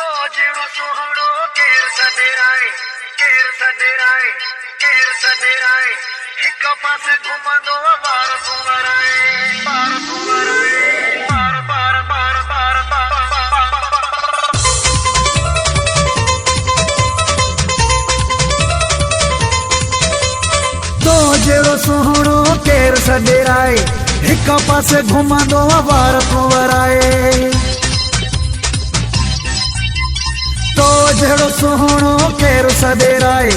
तो जेड़ो सुहणो केर सडेराए हिक पासे घुमंदो बार सुवराए तो जेड़ो सुहणो केर सडेराए हिक पासे घुमंदो बार सुवराए तो जेड़ो सुहणो केर सडेराए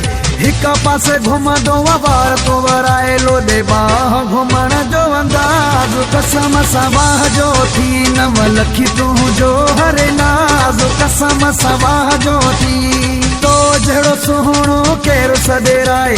हिक पासे घुमंदो बार सुवराए लोॾे बाह घुमण जो अंदाज़ कसम सां बाह जो थी नव लखी तुंहिंजो हरे नाज़ कसम सां बाह जो थी तो जेड़ो सुहणो केर सडेराए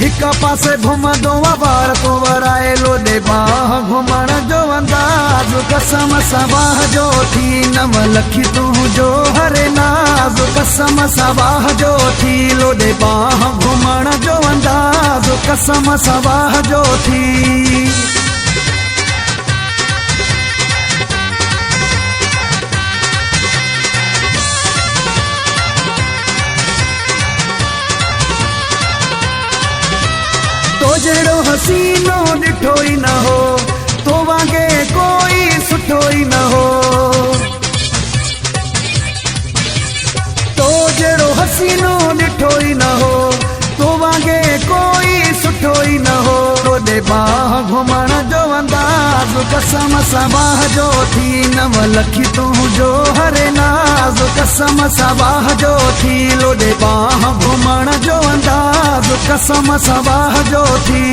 हिक पासे घुमंदो बार सुवराए लोॾे बाह घुमण जो अंदाज़ कसम सां बाह जो थी नव लखी तुंहिंजो हरे नाज़ कसम सां बाह जो थी लोॾे बाह घुमण जो अंदाज़ कसम सां बाह जो थी तो जेड़ो हसीनो ॾिठो ई न हो तो वांगे कोई सुठो ई न हो तो जेड़ो हसीनो ॾिठो ई न हो तो वांगे कोई सुठो ई न हो लोॾे बाह घुमण जो अंदाज़ कसम सां बाह जो थी नव लखी तुंहिंजो हरे नाज़ कसम सां बाह जो थी लोॾे बाह घुमण जो अंदाज़ कसम सां बाह जो थी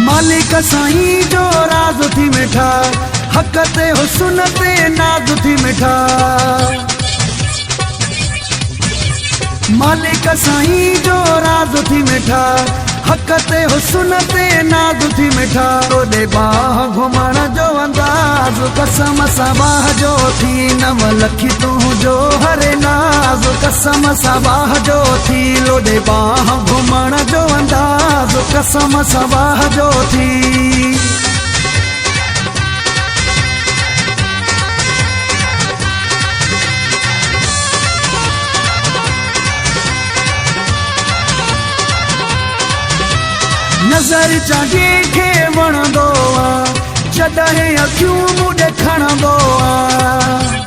मालिक साईं जो राज थी मिठा हक ते हुस्न ते नाज थी मिठा मालिक साईं जो राज थी मिठा हक ते हुस्न ते नाज थी मिठा लोॾे बाह घुमण जो अंदाज़ कसम सां बाह जो थी नव लखी तुंहिंजो हरे नाज़ कसम सां बाह जो थी लोॾे बाह घुमण जो अंदाज़ कसम सां बाह जो थी नज़र चांगे खे वणंदो आहे जॾहिं अखियूं मूं ॾेखणंदो आहे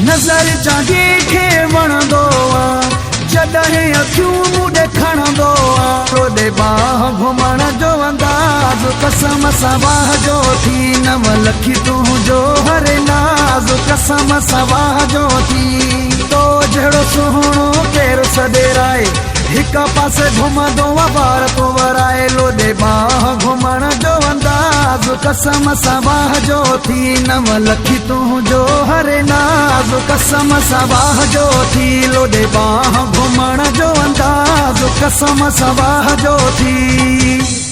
नज़र चांगे खे वणंदो आहे जॾहिं अखियूं मूं ॾेखणंदो आहे लोॾे बाह घुमण जो अंदाज़ कसम सां बाह जो थी नव लखी तुंहिंजो हरे नाज़ कसम सां बाह जो थी तो जेड़ो सुहिणो केर सडेराए हिक पासे घुमंदो बार सुवराए लोॾे बाह घुमण जो अंदाज़ कसम सां बाह जो थी नव लखी तुंहिंजो हरे नाज़ कसम सां बाह जो थी लोॾे बाह घुमण जो अंदाज़ कसम सां बाह जो थी